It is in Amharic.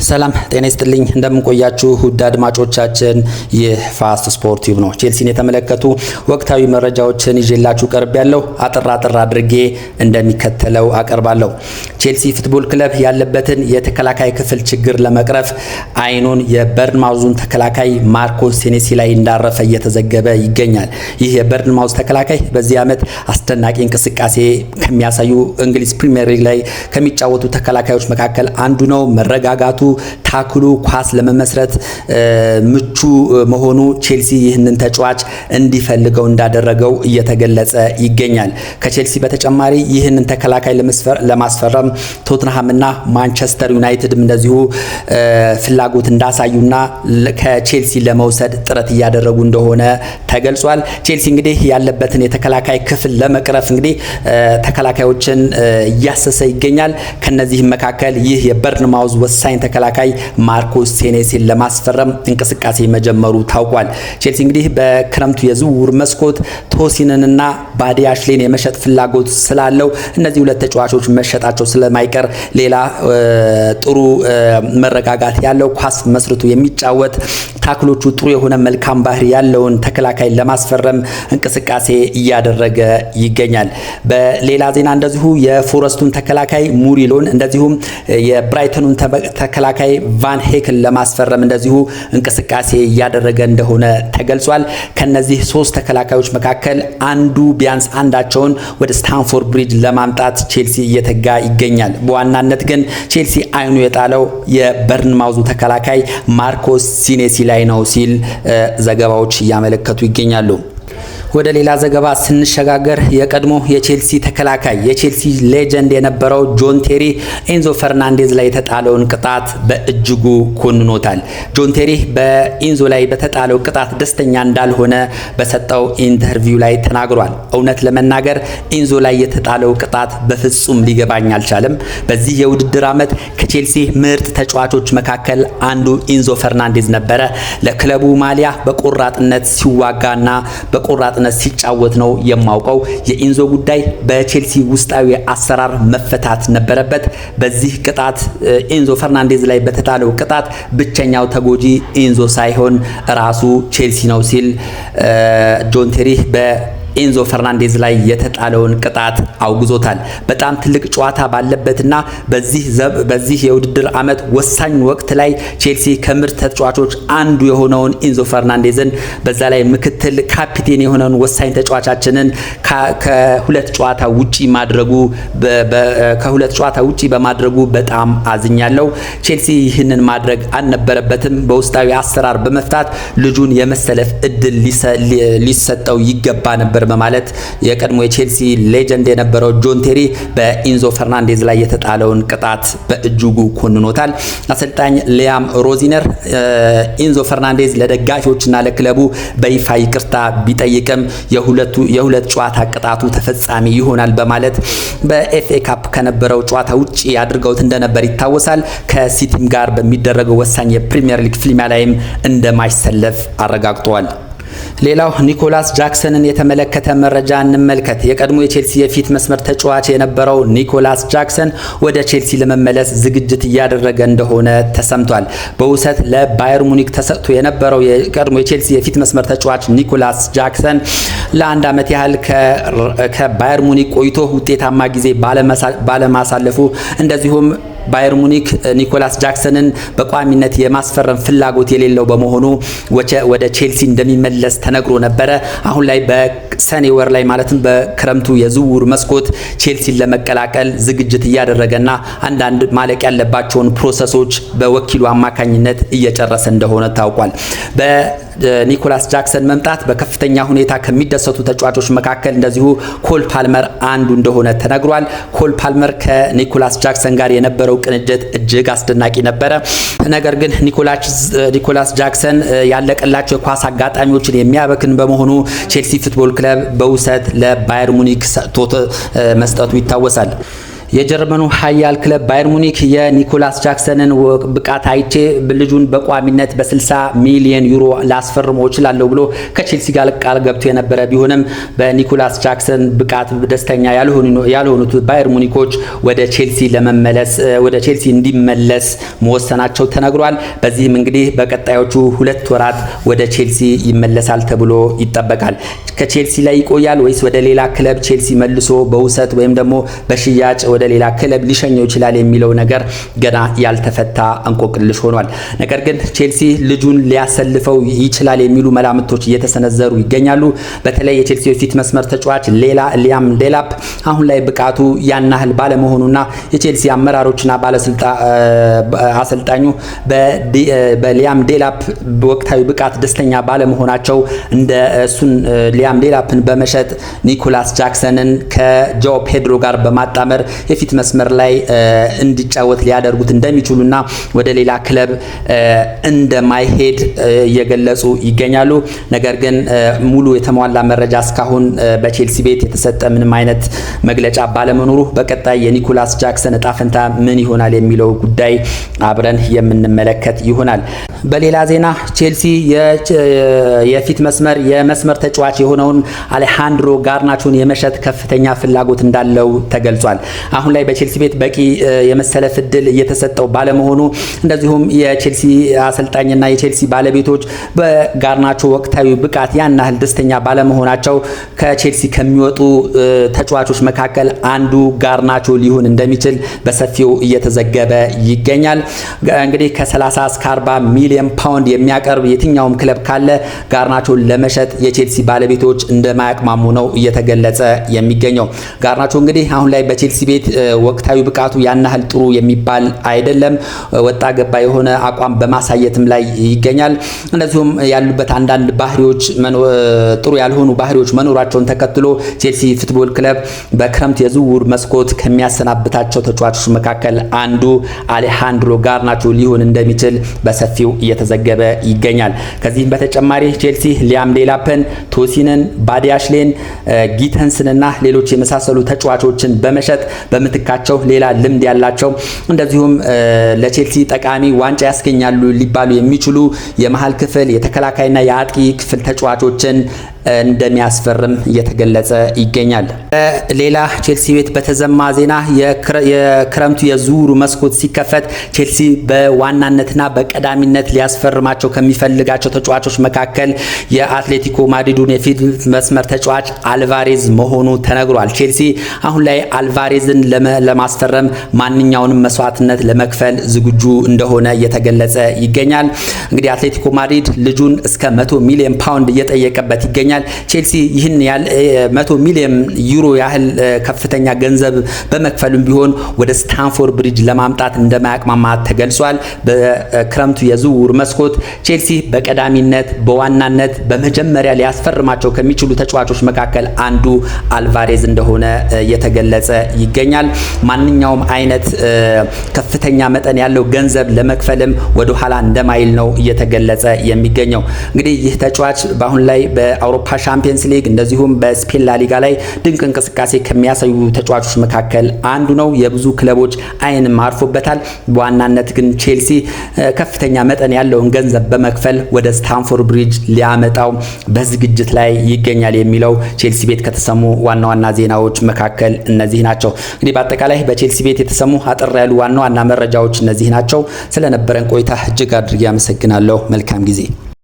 ሰላም ጤና ይስጥልኝ እንደምን ቆያችሁ ውድ አድማጮቻችን የፋስት ስፖርት ዩብ ነው። ቼልሲን የተመለከቱ ወቅታዊ መረጃዎችን ይዤላችሁ ቀርቤያለሁ። አጥራ አድርጌ እንደሚከተለው አቀርባለሁ። ቼልሲ ፉትቦል ክለብ ያለበትን የተከላካይ ክፍል ችግር ለመቅረፍ አይኑን የበርንማውዙን ተከላካይ ማርኮስ ሴኔሲ ላይ እንዳረፈ እየተዘገበ ይገኛል። ይህ የበርንማውዝ ተከላካይ በዚህ ዓመት አስደናቂ እንቅስቃሴ ከሚያሳዩ እንግሊዝ ፕሪሚየር ሊግ ላይ ከሚጫወቱ ተከላካዮች መካከል አንዱ ነው። መረጋጋቱ ታክሉ ኳስ ለመመስረት ምቹ መሆኑ ቼልሲ ይህንን ተጫዋች እንዲፈልገው እንዳደረገው እየተገለጸ ይገኛል። ከቼልሲ በተጨማሪ ይህንን ተከላካይ ለማስፈረም ቶትንሃምና ማንቸስተር ዩናይትድም እንደዚሁ ፍላጎት እንዳሳዩና ከቼልሲ ለመውሰድ ጥረት እያደረጉ እንደሆነ ተገልጿል። ቼልሲ እንግዲህ ያለበትን የተከላካይ ክፍል ለመቅረፍ እንግዲህ ተከላካዮችን እያሰሰ ይገኛል። ከነዚህም መካከል ይህ የበርንማውዝ ወሳኝ ተከላካይ ማርኮስ ሴኔሲን ለማስፈረም እንቅስቃሴ መጀመሩ ታውቋል። ቼልሲ እንግዲህ በክረምቱ የዝውውር መስኮት ቶሲንንና ባዲያሽሌን የመሸጥ ፍላጎት ስላለው እነዚህ ሁለት ተጫዋቾች መሸጣቸው ስለማይቀር ሌላ ጥሩ መረጋጋት ያለው ኳስ መስርቱ የሚጫወት ታክሎቹ ጥሩ የሆነ መልካም ባህሪ ያለውን ተከላካይ ለማስፈረም እንቅስቃሴ እያደረገ ይገኛል። በሌላ ዜና እንደዚሁ የፎረስቱን ተከላካይ ሙሪሎን እንደዚሁም የብራይተኑን ተከላካይ ቫን ሄክን ለማስፈረም እንደዚሁ እንቅስቃሴ እያደረገ እንደሆነ ተገልጿል። ከነዚህ ሶስት ተከላካዮች መካከል አንዱ ቢያንስ አንዳቸውን ወደ ስታንፎርድ ብሪጅ ለማምጣት ቼልሲ እየተጋ ይገኛል። በዋናነት ግን ቼልሲ አይኑ የጣለው የበርንማውዙ ተከላካይ ማርኮስ ሴኔሲ ላይ ነው ሲል ዘገባዎች እያመለከቱ ይገኛሉ። ወደ ሌላ ዘገባ ስንሸጋገር የቀድሞ የቼልሲ ተከላካይ የቼልሲ ሌጀንድ የነበረው ጆን ቴሪ ኤንዞ ፈርናንዴዝ ላይ የተጣለውን ቅጣት በእጅጉ ኮንኖታል። ጆን ቴሪ በኤንዞ ላይ በተጣለው ቅጣት ደስተኛ እንዳልሆነ በሰጠው ኢንተርቪው ላይ ተናግሯል። እውነት ለመናገር ኤንዞ ላይ የተጣለው ቅጣት በፍጹም ሊገባኝ አልቻለም። በዚህ የውድድር ዓመት ከቼልሲ ምርጥ ተጫዋቾች መካከል አንዱ ኤንዞ ፈርናንዴዝ ነበረ። ለክለቡ ማሊያ በቆራጥነት ሲዋጋና በቆራጥ ሲጫወት ነው የማውቀው። የኤንዞ ጉዳይ በቼልሲ ውስጣዊ አሰራር መፈታት ነበረበት። በዚህ ቅጣት ኤንዞ ፈርናንዴዝ ላይ በተጣለው ቅጣት ብቸኛው ተጎጂ ኤንዞ ሳይሆን ራሱ ቼልሲ ነው ሲል ጆን ቴሪ ኤንዞ ፈርናንዴዝ ላይ የተጣለውን ቅጣት አውግዞታል። በጣም ትልቅ ጨዋታ ባለበትና በዚህ የውድድር ዓመት ወሳኝ ወቅት ላይ ቼልሲ ከምርጥ ተጫዋቾች አንዱ የሆነውን ኤንዞ ፈርናንዴዝን በዛ ላይ ምክትል ካፒቴን የሆነውን ወሳኝ ተጫዋቻችንን ከሁለት ጨዋታ ውጪ በማድረጉ በጣም አዝኛለሁ። ቼልሲ ይህንን ማድረግ አልነበረበትም። በውስጣዊ አሰራር በመፍታት ልጁን የመሰለፍ እድል ሊሰጠው ይገባ ነበር በማለት የቀድሞ የቼልሲ ሌጀንድ የነበረው ጆን ቴሪ በኤንዞ ፈርናንዴዝ ላይ የተጣለውን ቅጣት በእጅጉ ኮንኖታል። አሰልጣኝ ሊያም ሮዚነር ኤንዞ ፈርናንዴዝ ለደጋፊዎችና ለክለቡ በይፋ ይቅርታ ቢጠይቅም የሁለት ጨዋታ ቅጣቱ ተፈጻሚ ይሆናል በማለት በኤፍኤ ካፕ ከነበረው ጨዋታ ውጪ አድርገውት እንደነበር ይታወሳል። ከሲቲም ጋር በሚደረገው ወሳኝ የፕሪሚየር ሊግ ፍልሚያ ላይም እንደማይሰለፍ አረጋግጧል። ሌላው ኒኮላስ ጃክሰንን የተመለከተ መረጃ እንመልከት። የቀድሞ የቼልሲ የፊት መስመር ተጫዋች የነበረው ኒኮላስ ጃክሰን ወደ ቼልሲ ለመመለስ ዝግጅት እያደረገ እንደሆነ ተሰምቷል። በውሰት ለባየር ሙኒክ ተሰጥቶ የነበረው የቀድሞ የቼልሲ የፊት መስመር ተጫዋች ኒኮላስ ጃክሰን ለአንድ ዓመት ያህል ከባየር ሙኒክ ቆይቶ ውጤታማ ጊዜ ባለማሳለፉ እንደዚሁም ባየር ሙኒክ ኒኮላስ ጃክሰንን በቋሚነት የማስፈረም ፍላጎት የሌለው በመሆኑ ወደ ቼልሲ እንደሚመለስ ተነግሮ ነበረ። አሁን ላይ በሰኔ ወር ላይ ማለትም በክረምቱ የዝውውር መስኮት ቼልሲን ለመቀላቀል ዝግጅት እያደረገና አንዳንድ ማለቅ ያለባቸውን ፕሮሰሶች በወኪሉ አማካኝነት እየጨረሰ እንደሆነ ታውቋል። ኒኮላስ ጃክሰን መምጣት በከፍተኛ ሁኔታ ከሚደሰቱ ተጫዋቾች መካከል እንደዚሁ ኮል ፓልመር አንዱ እንደሆነ ተነግሯል። ኮል ፓልመር ከኒኮላስ ጃክሰን ጋር የነበረው ቅንጅት እጅግ አስደናቂ ነበረ። ነገር ግን ኒኮላስ ጃክሰን ያለቀላቸው የኳስ አጋጣሚዎችን የሚያበክን በመሆኑ ቼልሲ ፉትቦል ክለብ በውሰት ለባየር ሙኒክ መስጠቱ ይታወሳል። የጀርመኑ ኃያል ክለብ ባየር ሙኒክ የኒኮላስ ጃክሰንን ብቃት አይቼ ልጁን በቋሚነት በ60 ሚሊዮን ዩሮ ላስፈርመው እችላለሁ ብሎ ከቼልሲ ጋር ቃል ገብቶ የነበረ ቢሆንም በኒኮላስ ጃክሰን ብቃት ደስተኛ ያልሆኑት ባየር ሙኒኮች ወደ ቼልሲ እንዲመለስ መወሰናቸው ተነግሯል። በዚህም እንግዲህ በቀጣዮቹ 2 ወራት ወደ ቼልሲ ይመለሳል ተብሎ ይጠበቃል። ከቼልሲ ላይ ይቆያል ወይስ ወደ ሌላ ክለብ ቼልሲ መልሶ በውሰት ወይም ደግሞ በሽያጭ ወደ ሌላ ክለብ ሊሸኘው ይችላል የሚለው ነገር ገና ያልተፈታ እንቆቅልሽ ሆኗል። ነገር ግን ቼልሲ ልጁን ሊያሰልፈው ይችላል የሚሉ መላምቶች እየተሰነዘሩ ይገኛሉ። በተለይ የቼልሲ የፊት መስመር ተጫዋች ሊያም ዴላፕ አሁን ላይ ብቃቱ ያናህል ባለመሆኑና የቼልሲ አመራሮችና አሰልጣኙ በሊያም ዴላፕ ወቅታዊ ብቃት ደስተኛ ባለመሆናቸው እንደ እሱን ሊያም ዴላፕን በመሸጥ ኒኮላስ ጃክሰንን ከጆ ፔድሮ ጋር በማጣመር የፊት መስመር ላይ እንዲጫወት ሊያደርጉት እንደሚችሉና ወደ ሌላ ክለብ እንደማይሄድ እየገለጹ ይገኛሉ። ነገር ግን ሙሉ የተሟላ መረጃ እስካሁን በቼልሲ ቤት የተሰጠ ምንም አይነት መግለጫ ባለመኖሩ በቀጣይ የኒኮላስ ጃክሰን እጣ ፈንታ ምን ይሆናል የሚለው ጉዳይ አብረን የምንመለከት ይሆናል። በሌላ ዜና ቼልሲ የፊት መስመር ተጫዋች የሆነውን አሌሃንድሮ ጋርናቾን የመሸጥ ከፍተኛ ፍላጎት እንዳለው ተገልጿል። አሁን ላይ በቼልሲ ቤት በቂ የመሰለፍ ዕድል እየተሰጠው ባለመሆኑ እንደዚሁም የቼልሲ አሰልጣኝና የቼልሲ ባለቤቶች በጋርናቾ ወቅታዊ ብቃት ያናህል ደስተኛ ባለመሆናቸው ከቼልሲ ከሚወጡ ተጫዋቾች መካከል አንዱ ጋርናቾ ሊሆን እንደሚችል በሰፊው እየተዘገበ ይገኛል። እንግዲህ ከ30 እስከ 40 ሚሊዮን ፓውንድ የሚያቀርብ የትኛውም ክለብ ካለ ጋርናቾን ለመሸጥ የቼልሲ ባለቤቶች እንደማያቅማሙ ነው እየተገለጸ የሚገኘው። ጋርናቾ እንግዲህ አሁን ላይ በቼልሲ ቤት ወቅታዊ ብቃቱ ያናህል ጥሩ የሚባል አይደለም። ወጣ ገባ የሆነ አቋም በማሳየትም ላይ ይገኛል። እንደዚሁም ያሉበት አንዳንድ ባህሪዎች ጥሩ ያልሆኑ ባህሪዎች መኖራቸውን ተከትሎ ቼልሲ ፉትቦል ክለብ በክረምት የዝውውር መስኮት ከሚያሰናብታቸው ተጫዋቾች መካከል አንዱ አሌሃንድሮ ጋርናቾ ሊሆን እንደሚችል በሰፊው እየተዘገበ ይገኛል። ከዚህም በተጨማሪ ቼልሲ ሊያም ዴላፕን፣ ቶሲንን፣ ባዲያሽሌን፣ ጊተንስንና ሌሎች የመሳሰሉ ተጫዋቾችን በመሸጥ በምትካቸው ሌላ ልምድ ያላቸው እንደዚሁም ለቼልሲ ጠቃሚ ዋንጫ ያስገኛሉ ሊባሉ የሚችሉ የመሃል ክፍል የተከላካይና የአጥቂ ክፍል ተጫዋቾችን እንደሚያስፈርም እየተገለጸ ይገኛል። ሌላ ቼልሲ ቤት በተዘማ ዜና የክረምቱ የዝውውሩ መስኮት ሲከፈት ቼልሲ በዋናነትና በቀዳሚነት ሊያስፈርማቸው ከሚፈልጋቸው ተጫዋቾች መካከል የአትሌቲኮ ማድሪዱን የፊት መስመር ተጫዋች አልቫሬዝ መሆኑ ተነግሯል። ቼልሲ አሁን ላይ አልቫሬዝን ለማስፈረም ማንኛውንም መስዋዕትነት ለመክፈል ዝግጁ እንደሆነ እየተገለጸ ይገኛል። እንግዲህ አትሌቲኮ ማድሪድ ልጁን እስከ 100 ሚሊዮን ፓውንድ እየጠየቀበት ይገኛል። ቼልሲ ይህን ያህል 100 ሚሊዮን ዩሮ ያህል ከፍተኛ ገንዘብ በመክፈልም ቢሆን ወደ ስታንፎርድ ብሪጅ ለማምጣት እንደማያቅማማ ተገልጿል። በክረምቱ የዝውውር መስኮት ቼልሲ በቀዳሚነት በዋናነት በመጀመሪያ ሊያስፈርማቸው ከሚችሉ ተጫዋቾች መካከል አንዱ አልቫሬዝ እንደሆነ እየተገለጸ ይገኛል። ማንኛውም አይነት ከፍተኛ መጠን ያለው ገንዘብ ለመክፈልም ወደ ኋላ እንደማይል ነው እየተገለጸ የሚገኘው። እንግዲህ ይህ ተጫዋች በአሁን ላይ በአውሮፓ ሻምፒየንስ ሊግ እንደዚሁም በስፔን ላሊጋ ላይ ድንቅ እንቅስቃሴ ከሚያሳዩ ተጫዋቾች መካከል አንዱ ነው። የብዙ ክለቦች አይንም አርፎበታል። በዋናነት ግን ቼልሲ ከፍተኛ መጠን ያለውን ገንዘብ በመክፈል ወደ ስታንፎርድ ብሪጅ ሊያመጣው በዝግጅት ላይ ይገኛል የሚለው ቼልሲ ቤት ከተሰሙ ዋና ዋና ዜናዎች መካከል እነዚህ ናቸው። እንግዲህ በአጠቃላይ በቼልሲ ቤት የተሰሙ አጠር ያሉ ዋና ዋና መረጃዎች እነዚህ ናቸው። ስለነበረን ቆይታ እጅግ አድርጌ አመሰግናለሁ። መልካም ጊዜ